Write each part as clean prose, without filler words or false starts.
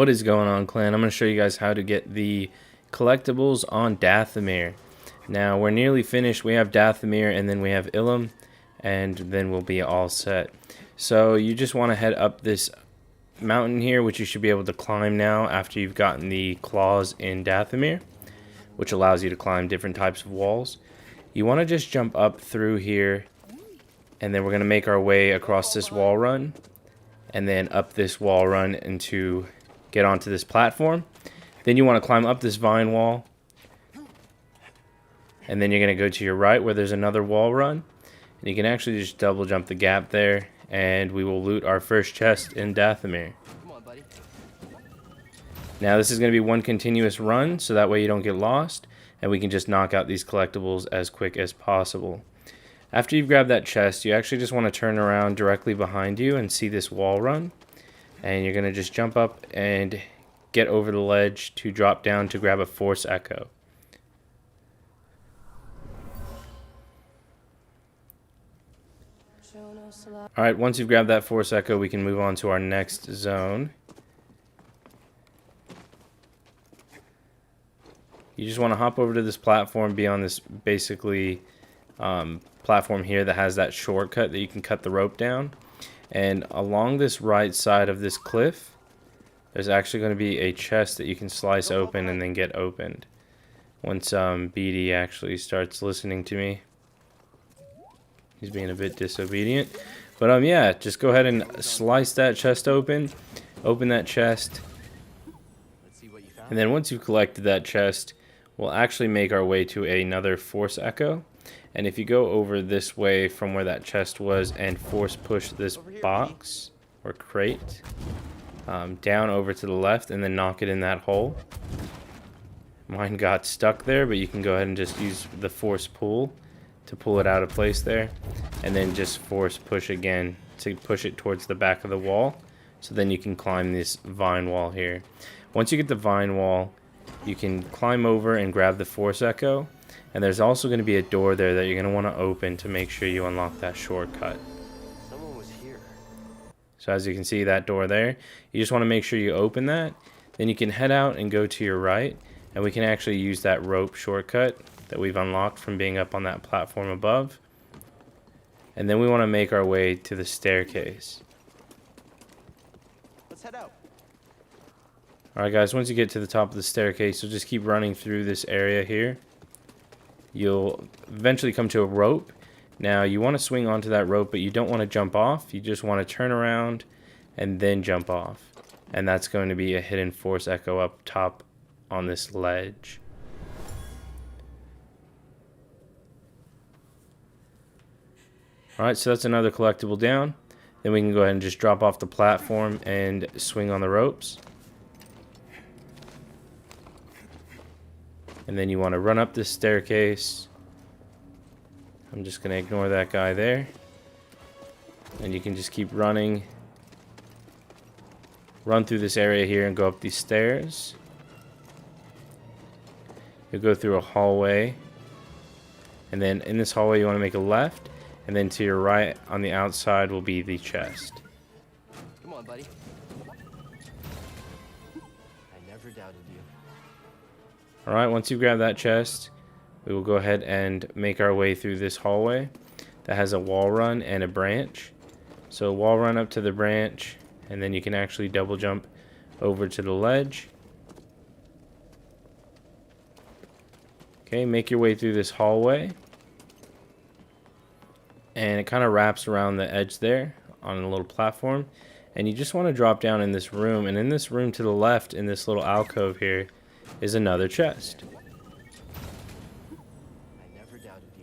What is going on, clan? I'm going to show you guys how to get the collectibles on Dathomir. Now, we're nearly finished. We have Dathomir and then we have Ilum, and then we'll be all set. So you just want to head up this mountain here, which you should be able to climb now after you've gotten the claws in Dathomir, which allows you to climb different types of walls. You want to just jump up through here, and then we're going to make our way across this wall run, and then up this wall run into get onto this platform. Then you want to climb up this vine wall, and then you're going to go to your right where there's another wall run, and you can actually just double jump the gap there, and we will loot our first chest in Dathomir. Come on, buddy. Now this is going to be one continuous run, so that way you don't get lost, and we can just knock out these collectibles as quick as possible. After you've grabbed that chest, you actually just want to turn around directly behind you and see this wall run. And you're going to just jump up and get over the ledge to drop down to grab a Force Echo. Alright, once you've grabbed that Force Echo, we can move on to our next zone. You just want to hop over to this platform, be on this basically platform here that has that shortcut that you can cut the rope down. And along this right side of this cliff, there's actually going to be a chest that you can slice open and then get opened. Once BD actually starts listening to me. He's being a bit disobedient. But yeah, just go ahead and slice that chest open. Open that chest. And then once you've collected that chest, we'll actually make our way to another Force Echo. And if you go over this way from where that chest was and force push this box or crate down over to the left and then knock it in that hole. Mine got stuck there, but you can go ahead and just use the force pull to pull it out of place there. And then just force push again to push it towards the back of the wall. So then you can climb this vine wall here. Once you get the vine wall, you can climb over and grab the Force Echo. And there's also going to be a door there that you're going to want to open to make sure you unlock that shortcut. Someone was here. So as you can see, that door there, you just want to make sure you open that. Then you can head out and go to your right, and we can actually use that rope shortcut that we've unlocked from being up on that platform above. And then we want to make our way to the staircase. Let's head out. Alright guys, once you get to the top of the staircase, you'll just keep running through this area here. You'll eventually come to a rope. Now you want to swing onto that rope, but you don't want to jump off. You just want to turn around and then jump off. And that's going to be a hidden Force Echo up top on this ledge. Alright, so that's another collectible down. Then we can go ahead and just drop off the platform and swing on the ropes. And then you want to run up this staircase. I'm just going to ignore that guy there. And you can just keep running. Run through this area here and go up these stairs. You'll go through a hallway. And then in this hallway you want to make a left. And then to your right on the outside will be the chest. Come on, buddy. I never doubted you. Alright, once you grab that chest, we will go ahead and make our way through this hallway that has a wall run and a branch. So wall run up to the branch, and then you can actually double jump over to the ledge. Okay, make your way through this hallway. And it kind of wraps around the edge there on a little platform. And you just want to drop down in this room. And in this room to the left, in this little alcove here, is another chest.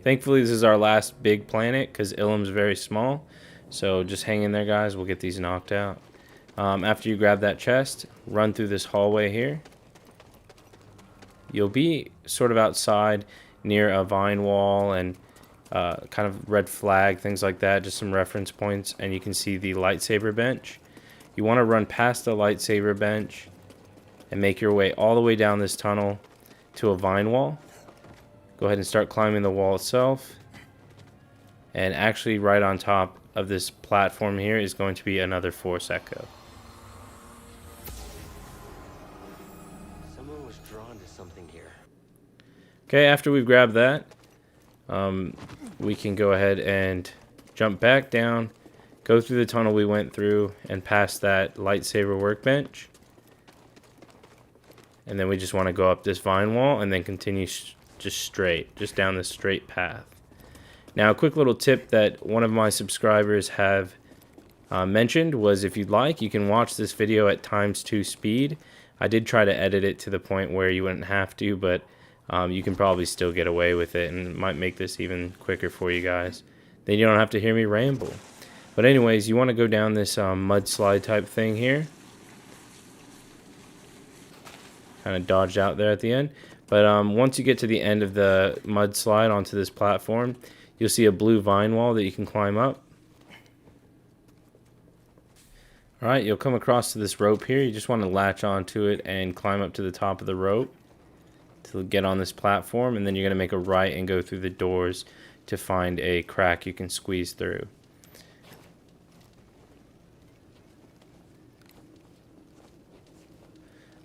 Thankfully, this is our last big planet because Ilum's very small. So just hang in there, guys. We'll get these knocked out. After you grab that chest, run through this hallway here. You'll be sort of outside near a vine wall and kind of red flag, things like that. Just some reference points. And you can see the lightsaber bench. You want to run past the lightsaber bench and make your way all the way down this tunnel to a vine wall. Go ahead and start climbing the wall itself. And actually right on top of this platform here is going to be another Force Echo. Okay, after we've grabbed that, we can go ahead and jump back down, go through the tunnel we went through, and past that lightsaber workbench. And then we just want to go up this vine wall and then continue just straight, just down this straight path. Now, a quick little tip that one of my subscribers have mentioned was, if you'd like, you can watch this video at ×2 speed. I did try to edit it to the point where you wouldn't have to, but you can probably still get away with it, and it might make this even quicker for you guys. Then you don't have to hear me ramble. But anyways, you want to go down this mudslide type thing here. Kind of dodged out there at the end. But once you get to the end of the mudslide onto this platform, you'll see a blue vine wall that you can climb up. Alright, you'll come across to this rope here. You just want to latch onto it and climb up to the top of the rope to get on this platform, and then you're going to make a right and go through the doors to find a crack you can squeeze through.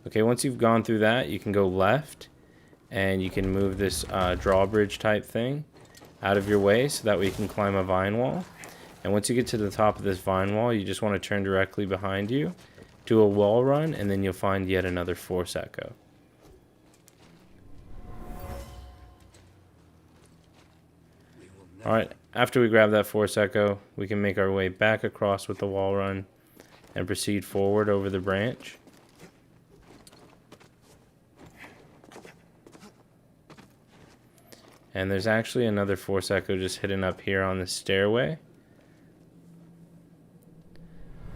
Okay, once you've gone through that, you can go left, and you can move this drawbridge type thing out of your way so that way you can climb a vine wall. And once you get to the top of this vine wall, you just want to turn directly behind you, do a wall run, and then you'll find yet another Force Echo. Alright, after we grab that Force Echo, we can make our way back across with the wall run and proceed forward over the branch. And there's actually another Force Echo just hidden up here on the stairway.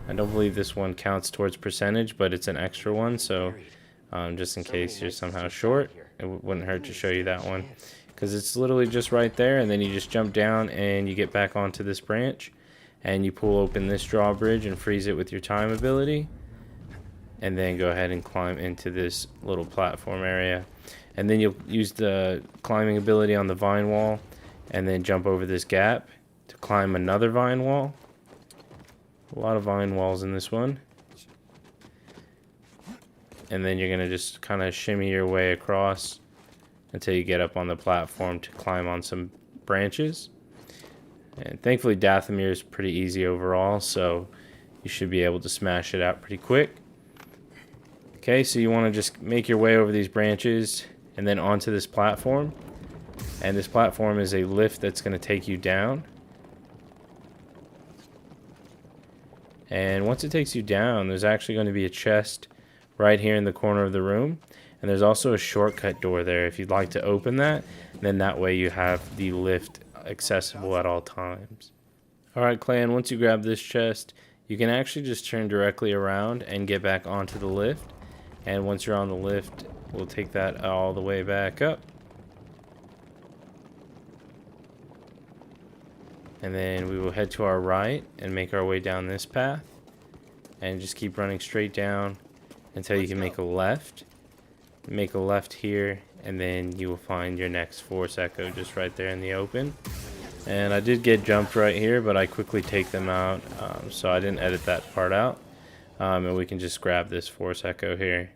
I don't believe this one counts towards percentage, but it's an extra one, so just in case you're somehow short, it wouldn't hurt to show you that one. Because it's literally just right there, and then you just jump down and you get back onto this branch, and you pull open this drawbridge and freeze it with your time ability, and then go ahead and climb into this little platform area. And then you'll use the climbing ability on the vine wall, and then jump over this gap to climb another vine wall. A lot of vine walls in this one. And then you're going to just kind of shimmy your way across until you get up on the platform to climb on some branches. And thankfully Dathomir is pretty easy overall, so you should be able to smash it out pretty quick. Okay, so you want to just make your way over these branches and then onto this platform. And this platform is a lift that's going to take you down. And once it takes you down, there's actually going to be a chest right here in the corner of the room. And there's also a shortcut door there if you'd like to open that. Then that way you have the lift accessible at all times. Alright clan, once you grab this chest, you can actually just turn directly around and get back onto the lift. And once you're on the lift, we'll take that all the way back up. And then we will head to our right and make our way down this path. And just keep running straight down until you can make a left. Make a left here, and then you will find your next Force Echo just right there in the open. And I did get jumped right here, but I quickly take them out, so I didn't edit that part out. And we can just grab this Force Echo here.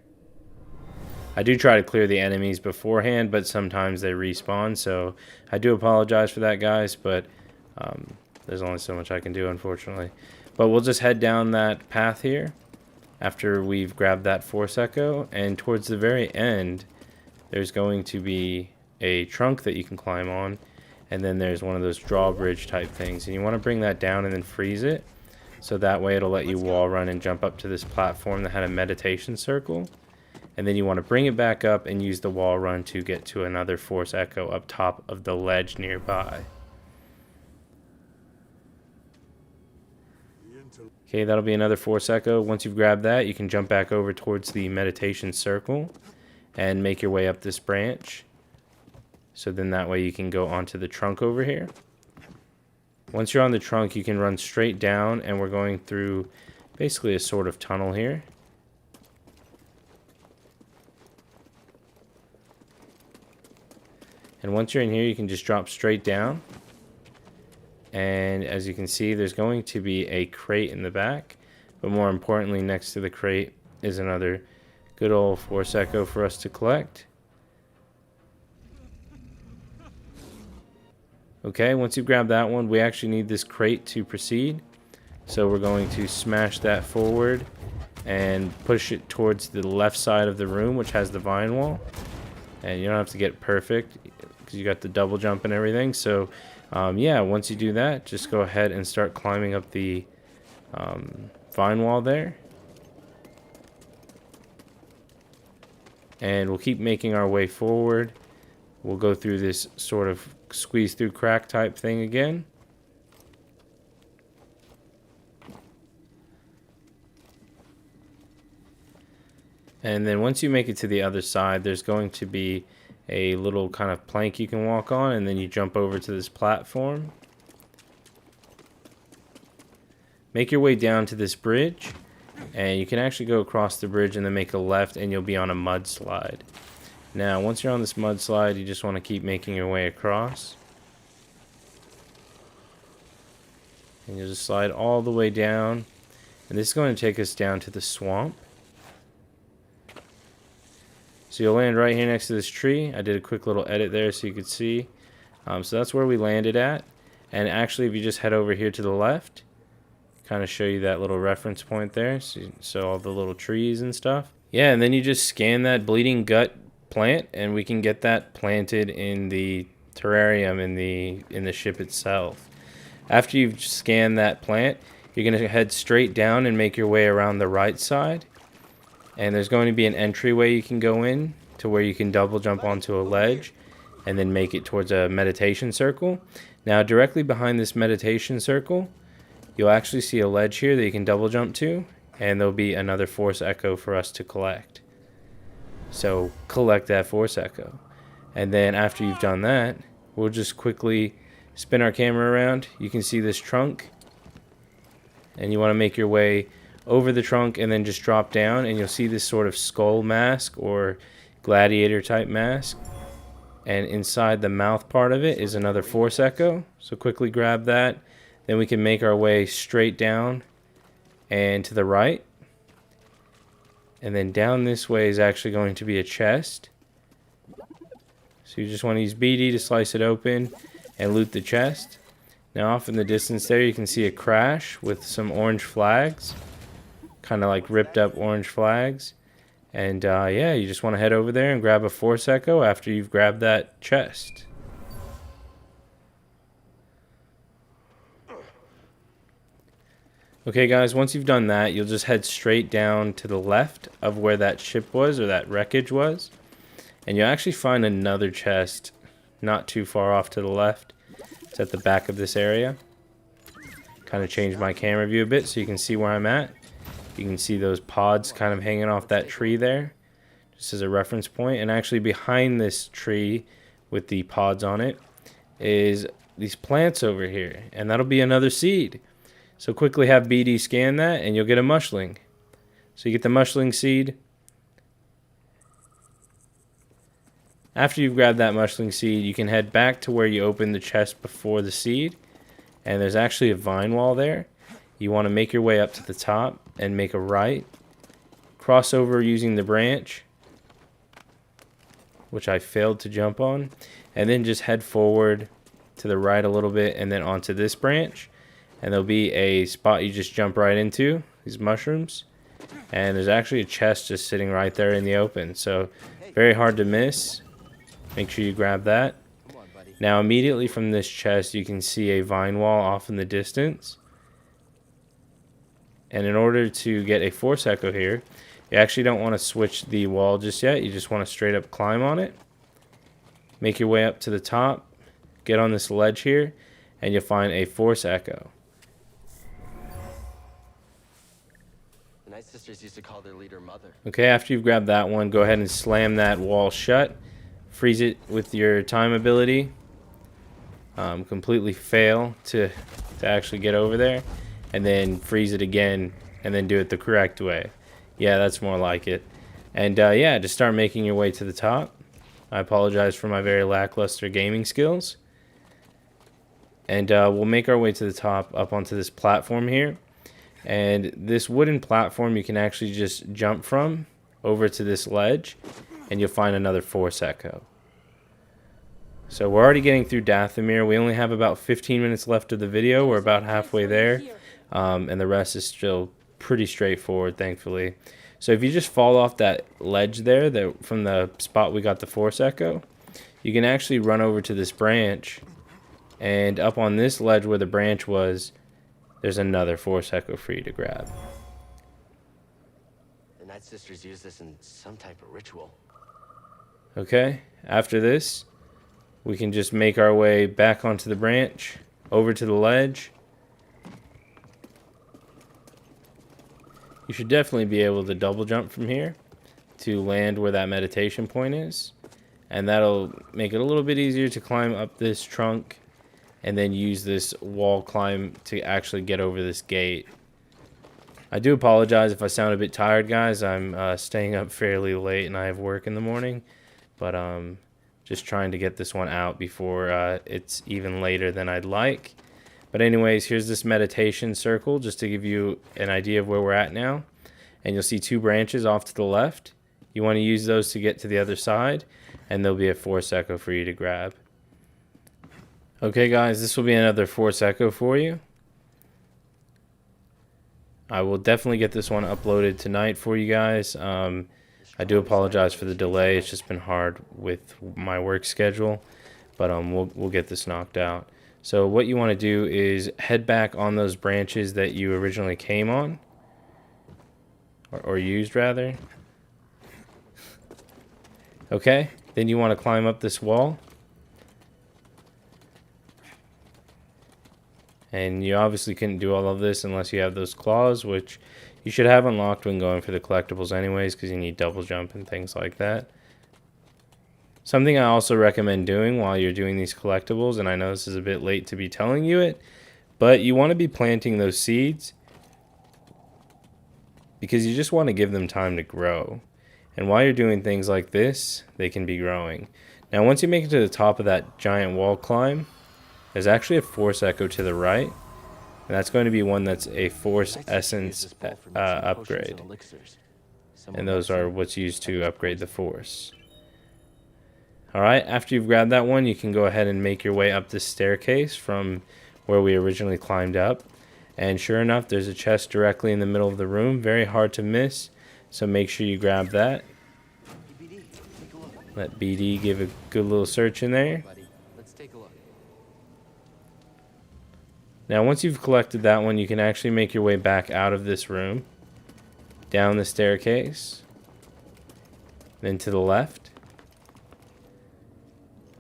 I do try to clear the enemies beforehand, but sometimes they respawn, so I do apologize for that, guys, but there's only so much I can do, unfortunately. But we'll just head down that path here after we've grabbed that Force Echo, and towards the very end there's going to be a trunk that you can climb on, and then there's one of those drawbridge type things, and you want to bring that down and then freeze it, so that way it'll let you wall run and jump up to this platform that had a meditation circle. And then you want to bring it back up and use the wall run to get to another Force Echo up top of the ledge nearby. Okay, that'll be another Force Echo. Once you've grabbed that, you can jump back over towards the meditation circle and make your way up this branch. So then that way you can go onto the trunk over here. Once you're on the trunk, you can run straight down, and we're going through basically a sort of tunnel here. And once you're in here, you can just drop straight down. And as you can see, there's going to be a crate in the back. But more importantly, next to the crate is another good old Force Echo for us to collect. Okay, once you grab that one, we actually need this crate to proceed. So we're going to smash that forward and push it towards the left side of the room, which has the vine wall. And you don't have to get perfect because you got the double jump and everything. So yeah, once you do that, just go ahead and start climbing up the vine wall there. And we'll keep making our way forward. We'll go through this sort of squeeze through crack type thing again. And then once you make it to the other side, there's going to be a little kind of plank you can walk on, and then you jump over to this platform. Make your way down to this bridge, and you can actually go across the bridge and then make a left, and you'll be on a mudslide. Now, once you're on this mudslide, you just want to keep making your way across. And you'll just slide all the way down. And this is going to take us down to the swamp. So you'll land right here next to this tree. I did a quick little edit there so you could see. So that's where we landed at. And actually, if you just head over here to the left, kind of show you that little reference point there. So all the little trees and stuff. Yeah, and then you just scan that bleeding gut plant, and we can get that planted in the terrarium in the ship itself. After you've scanned that plant, you're going to head straight down and make your way around the right side. And there's going to be an entryway you can go in to where you can double jump onto a ledge and then make it towards a meditation circle. Now, directly behind this meditation circle, you'll actually see a ledge here that you can double jump to, and there'll be another Force Echo for us to collect. So collect that Force Echo. And then after you've done that, we'll just quickly spin our camera around. You can see this trunk, and you want to make your way over the trunk and then just drop down, and you'll see this sort of skull mask or gladiator type mask. And inside the mouth part of it is another Force Echo. So quickly grab that. Then we can make our way straight down and to the right. And then down this way is actually going to be a chest. So you just want to use BD to slice it open and loot the chest. Now off in the distance there you can see a crash with some orange flags. Kind of like ripped up orange flags. And yeah, you just want to head over there and grab a Force Echo after you've grabbed that chest. Okay guys, once you've done that, you'll just head straight down to the left of where that ship was, or that wreckage was. And you'll actually find another chest not too far off to the left. It's at the back of this area. Kind of changed my camera view a bit so you can see where I'm at. You can see those pods kind of hanging off that tree there, just as a reference point. And actually behind this tree with the pods on it is these plants over here, and that'll be another seed. So quickly have BD scan that, and you'll get a mushling. So you get the mushling seed. After you've grabbed that mushling seed, you can head back to where you opened the chest before the seed. And there's actually a vine wall there. You want to make your way up to the top and make a right. Cross over using the branch, which I failed to jump on. And then just head forward to the right a little bit and then onto this branch. And there'll be a spot you just jump right into, these mushrooms. And there's actually a chest just sitting right there in the open. So very hard to miss. Make sure you grab that. Now immediately from this chest you can see a vine wall off in the distance. And in order to get a Force Echo here, you actually don't want to switch the wall just yet. You just want to straight up climb on it. Make your way up to the top. Get on this ledge here. And you'll find a Force Echo. The Night Sisters used to call their leader Mother. Okay, after you've grabbed that one, go ahead and slam that wall shut. Freeze it with your time ability. Completely fail to actually get over there. And then freeze it again, and then do it the correct way. Yeah, that's more like it. And yeah, just start making your way to the top. I apologize for my very lackluster gaming skills. And we'll make our way to the top up onto this platform here. And this wooden platform you can actually just jump from over to this ledge, and you'll find another Force Echo. So we're already getting through Dathomir. We only have about 15 minutes left of the video. We're about halfway there. And the rest is still pretty straightforward, thankfully. So if you just fall off that ledge there, from the spot we got the Force Echo, you can actually run over to this branch. And up on this ledge where the branch was, there's another Force Echo for you to grab. The Night Sisters use this in some type of ritual. Okay, after this, we can just make our way back onto the branch, over to the ledge. You should definitely be able to double jump from here to land where that meditation point is. And that'll make it a little bit easier to climb up this trunk and then use this wall climb to actually get over this gate. I do apologize if I sound a bit tired, guys. I'm staying up fairly late and I have work in the morning. But just trying to get this one out before it's even later than I'd like. But anyways, here's this meditation circle just to give you an idea of where we're at now. And you'll see 2 branches off to the left. You want to use those to get to the other side. And there'll be a Force Echo for you to grab. Okay guys, this will be another Force Echo for you. I will definitely get this one uploaded tonight for you guys. I do apologize for the delay. It's just been hard with my work schedule. But we'll get this knocked out. So what you want to do is head back on those branches that you originally came on. Or used, rather. Okay, then you want to climb up this wall. And you obviously couldn't do all of this unless you have those claws, which you should have unlocked when going for the collectibles anyways, because you need double jump and things like that. Something I also recommend doing while you're doing these collectibles, and I know this is a bit late to be telling you it, but you want to be planting those seeds because you just want to give them time to grow. And while you're doing things like this, they can be growing. Now once you make it to the top of that giant wall climb, there's actually a Force Echo to the right, and that's going to be one that's a Force Essence upgrade. And those are what's used to upgrade the Force. Alright, after you've grabbed that one, you can go ahead and make your way up this staircase from where we originally climbed up. And sure enough, there's a chest directly in the middle of the room. Very hard to miss, so make sure you grab that. Let BD give a good little search in there. Now once you've collected that one, you can actually make your way back out of this room, down the staircase, then to the left.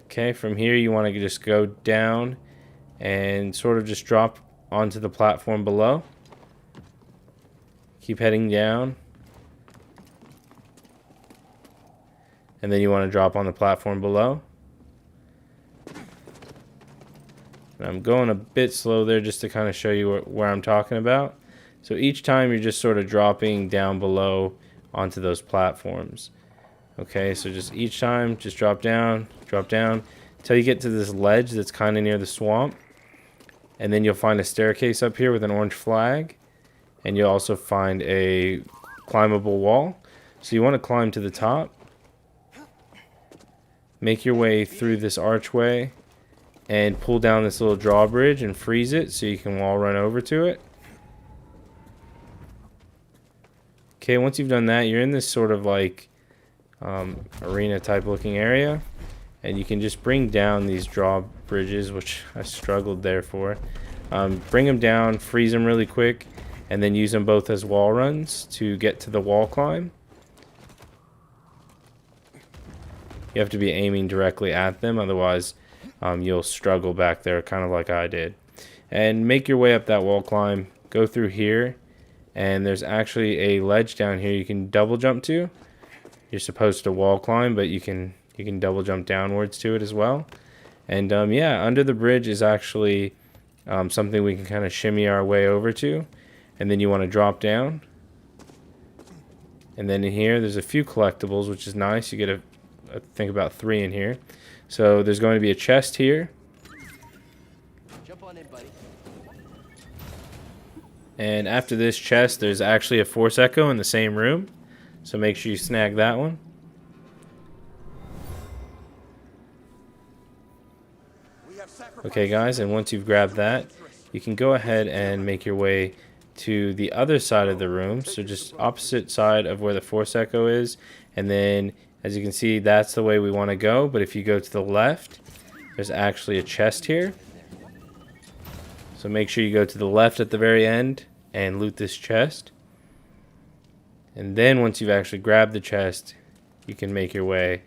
Okay, from here you want to just go down and sort of just drop onto the platform below. Keep heading down. And then you want to drop on the platform below. I'm going a bit slow there just to kind of show you where I'm talking about. So each time you're just sort of dropping down below onto those platforms. Okay, so just each time, just drop down until you get to this ledge that's kind of near the swamp. And then you'll find a staircase up here with an orange flag. And you'll also find a climbable wall. So you want to climb to the top. Make your way through this archway. And pull down this little drawbridge and freeze it so you can wall run over to it. Okay, once you've done that, you're in this sort of like arena type looking area. And you can just bring down these drawbridges, which I struggled there for. Bring them down, freeze them really quick, and then use them both as wall runs to get to the wall climb. You have to be aiming directly at them, otherwise you'll struggle back there, kind of like I did. And make your way up that wall climb. Go through here, and there's actually a ledge down here you can double jump to. You're supposed to wall climb, but you can double jump downwards to it as well. And yeah, under the bridge is actually something we can kind of shimmy our way over to. And then you want to drop down. And then in here, there's a few collectibles, which is nice. You get I think about 3 in here. So there's going to be a chest here. Jump on in, buddy. And after this chest, there's actually a Force Echo in the same room. So make sure you snag that one. Okay guys, and once you've grabbed that, you can go ahead and make your way to the other side of the room. So just opposite side of where the Force Echo is. And then as you can see, that's the way we want to go. But if you go to the left, there's actually a chest here. So make sure you go to the left at the very end and loot this chest. And then once you've actually grabbed the chest, you can make your way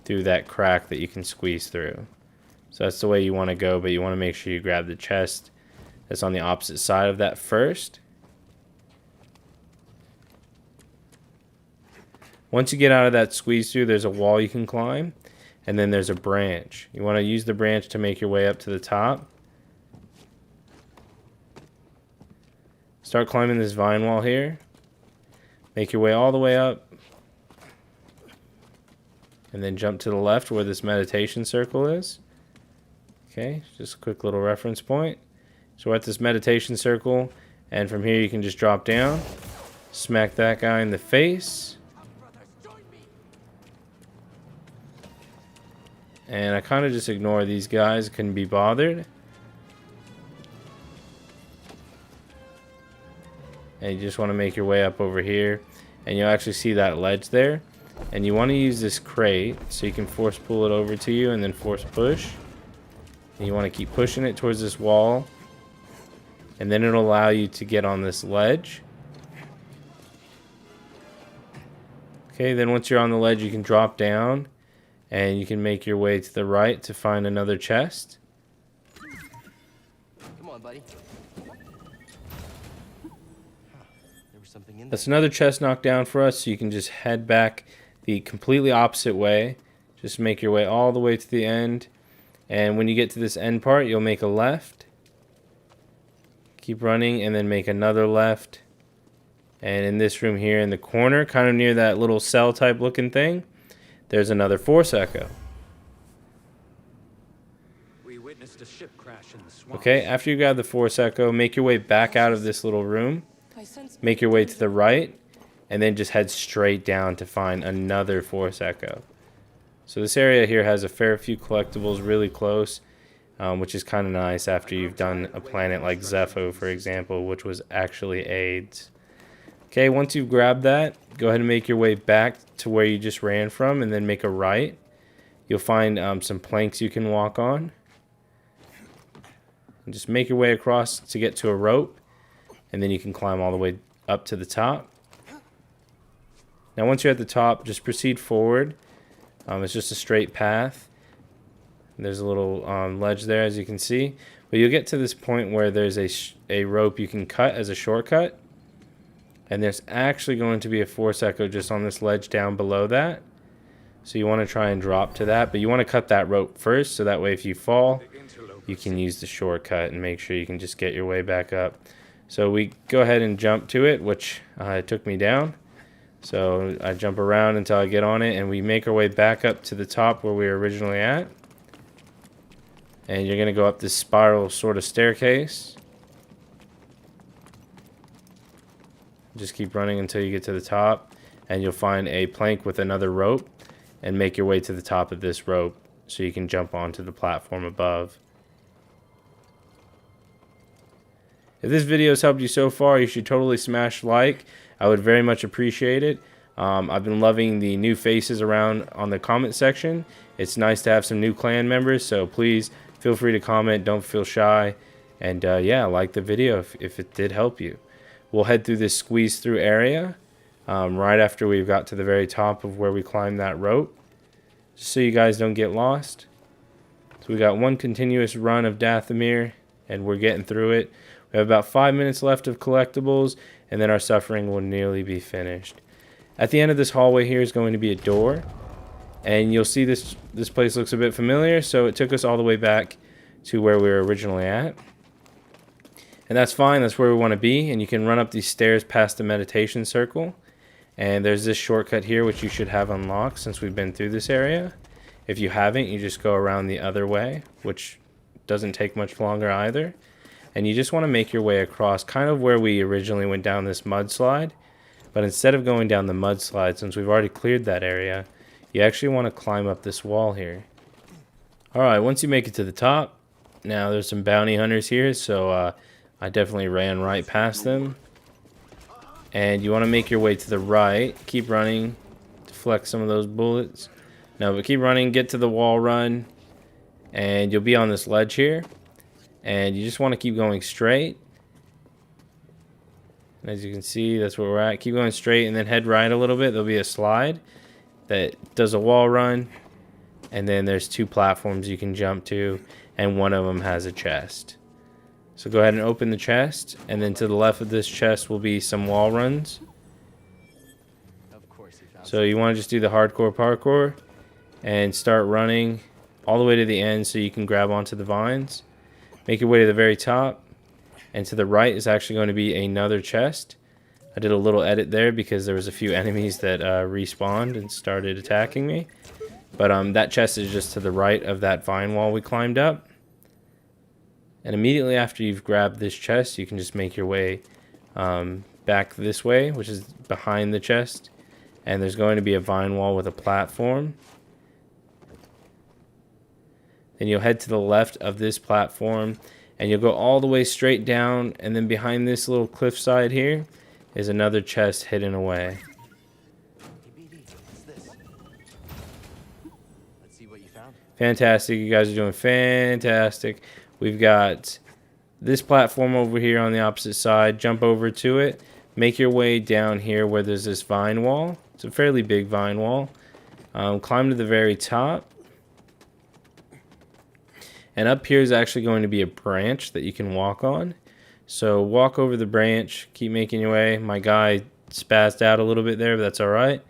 through that crack that you can squeeze through. So that's the way you want to go, but you want to make sure you grab the chest that's on the opposite side of that first. Once you get out of that squeeze through, there's a wall you can climb, and then there's a branch. You want to use the branch to make your way up to the top. Start climbing this vine wall here. Make your way all the way up. And then jump to the left where this meditation circle is. Okay, just a quick little reference point. So we're at this meditation circle, and from here you can just drop down, smack that guy in the face. And I kind of just ignore these guys, couldn't be bothered. And you just want to make your way up over here, and you'll actually see that ledge there. And you want to use this crate so you can force pull it over to you and then force push. And you want to keep pushing it towards this wall, and then it'll allow you to get on this ledge. Okay, then once you're on the ledge, you can drop down and you can make your way to the right to find another chest. Come on, buddy. There was something in there. That's another chest knocked down for us, so you can just head back the completely opposite way. Just make your way all the way to the end. And when you get to this end part, you'll make a left. Keep running and then make another left. And in this room here in the corner, kind of near that little cell type looking thing, there's another Force Echo. We witnessed a ship crash in the swamp. Okay, after you grab the Force Echo, make your way back out of this little room. Make your way to the right, and then just head straight down to find another Force Echo. So this area here has a fair few collectibles really close, which is kind of nice after you've done a planet like Zepho, for example, which was actually AIDS. Okay, once you've grabbed that, go ahead and make your way back to where you just ran from, and then make a right. You'll find some planks you can walk on. And just make your way across to get to a rope, and then you can climb all the way up to the top. Now once you're at the top, just proceed forward. It's just a straight path. There's a little ledge there, as you can see. But you'll get to this point where there's a rope you can cut as a shortcut. And there's actually going to be a Force Echo just on this ledge down below that. So you want to try and drop to that. But you want to cut that rope first, so that way if you fall, you can use the shortcut and make sure you can just get your way back up. So we go ahead and jump to it, which it took me down. So I jump around until I get on it, and we make our way back up to the top where we were originally at. And you're going to go up this spiral sort of staircase. Just keep running until you get to the top, and you'll find a plank with another rope, and make your way to the top of this rope so you can jump onto the platform above. If this video has helped you so far, you should totally smash like. I would very much appreciate it. I've been loving the new faces around on the comment section. It's nice to have some new clan members, so please feel free to comment. Don't feel shy. And yeah, like the video if it did help you. We'll head through this squeeze through area right after we've got to the very top of where we climbed that rope, just so you guys don't get lost. So we got one continuous run of Dathomir, and we're getting through it. We have about 5 minutes left of collectibles, and then our suffering will nearly be finished. At the end of this hallway here is going to be a door, and you'll see this place looks a bit familiar, so it took us all the way back to where we were originally at. And that's fine, that's where we want to be, and you can run up these stairs past the meditation circle. And there's this shortcut here which you should have unlocked since we've been through this area. If you haven't, you just go around the other way, which doesn't take much longer either. And you just want to make your way across kind of where we originally went down this mudslide. But instead of going down the mudslide, since we've already cleared that area, you actually want to climb up this wall here. Alright, once you make it to the top, Now there's some bounty hunters here, so I definitely ran right past them. And you want to make your way to the right. Keep running. Deflect some of those bullets. No, but keep running. Get to the wall run. And you'll be on this ledge here. And you just want to keep going straight. As you can see, that's where we're at. Keep going straight and then head right a little bit. There'll be a slide that does a wall run. And then there's 2 platforms you can jump to. And one of them has a chest. So go ahead and open the chest. And then to the left of this chest will be some wall runs. Of course he found So you want to just do the hardcore parkour. And start running all the way to the end so you can grab onto the vines. Make your way to the very top. And to the right is actually going to be another chest. I did a little edit there because there was a few enemies that respawned and started attacking me. But that chest is just to the right of that vine wall we climbed up. And immediately after you've grabbed this chest, you can just make your way back this way, which is behind the chest. And there's going to be a vine wall with a platform. Then you'll head to the left of this platform. And you'll go all the way straight down. And then behind this little cliffside here is another chest hidden away. Hey, BD, what's this? Let's see what you found. Fantastic. You guys are doing fantastic. We've got this platform over here on the opposite side. Jump over to it. Make your way down here where there's this vine wall. It's a fairly big vine wall. Climb to the very top. And up here is actually going to be a branch that you can walk on. So walk over the branch. Keep making your way. My guy spazzed out a little bit there, but that's alright.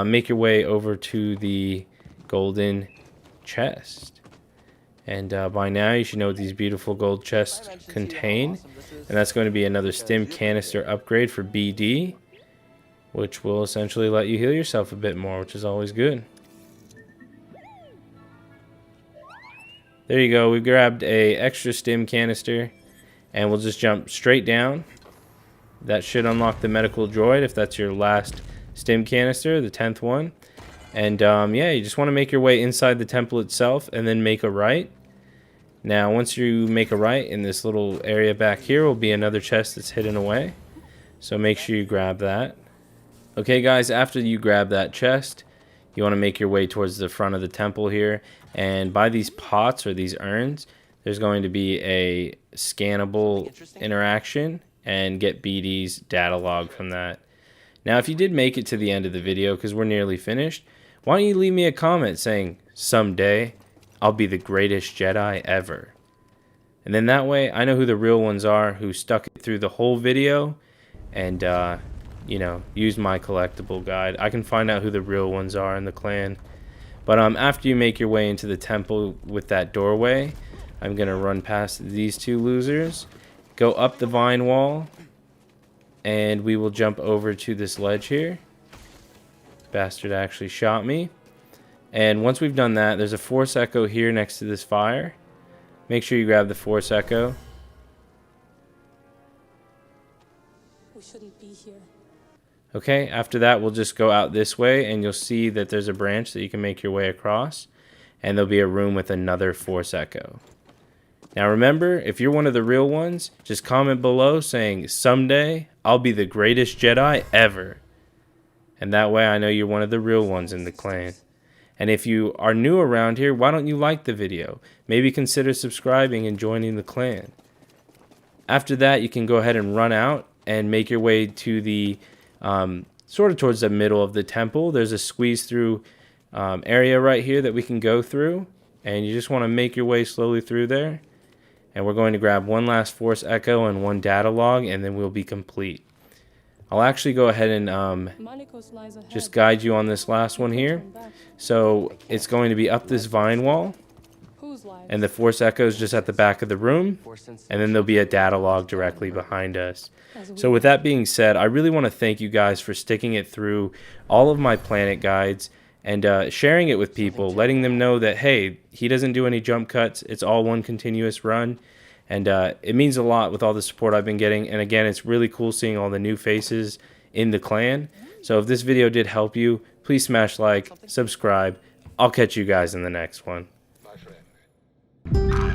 Make your way over to the golden chest. And by now you should know what these beautiful gold chests contain. And that's going to be another stim canister upgrade for BD, which will essentially let you heal yourself a bit more, which is always good. There you go. We grabbed a extra stim canister, and we'll just jump straight down. That should unlock the medical droid if that's your last stim canister, the 10th one. And yeah, you just want to make your way inside the temple itself and then make a right. Now, once you make a right, in this little area back here will be another chest that's hidden away. So make sure you grab that. Okay, guys, after you grab that chest, you want to make your way towards the front of the temple here. And by these pots or these urns, there's going to be a scannable interaction and get BD's data log from that. Now, if you did make it to the end of the video, because we're nearly finished, why don't you leave me a comment saying, someday, I'll be the greatest Jedi ever. And then that way, I know who the real ones are, who stuck it through the whole video, and, you know, use my collectible guide. I can find out who the real ones are in the clan. But after you make your way into the temple with that doorway, I'm going to run past these 2 losers, go up the vine wall, and we will jump over to this ledge here. Bastard actually shot me. And once we've done that, there's a Force Echo here next to this fire. Make sure you grab the Force Echo. We shouldn't be here. Okay, after that, we'll just go out this way, and you'll see that there's a branch that you can make your way across. And there'll be a room with another Force Echo. Now remember, if you're one of the real ones, just comment below saying, someday, I'll be the greatest Jedi ever. And that way I know you're one of the real ones in the clan. And if you are new around here, why don't you like the video? Maybe consider subscribing and joining the clan. After that, you can go ahead and run out and make your way to the sort of towards the middle of the temple. There's a squeeze through area right here that we can go through, and you just want to make your way slowly through there. And we're going to grab one last Force Echo and one data log, and then we'll be complete. I'll actually go ahead and just guide you on this last one here. So it's going to be up this vine wall, and the Force Echo is just at the back of the room, and then there'll be a data log directly behind us. So with that being said, I really want to thank you guys for sticking it through all of my planet guides and sharing it with people, letting them know that, hey, he doesn't do any jump cuts. It's all one continuous run. And it means a lot with all the support I've been getting. And again, it's really cool seeing all the new faces in the clan. So if this video did help you, please smash like, subscribe. I'll catch you guys in the next one. My friend.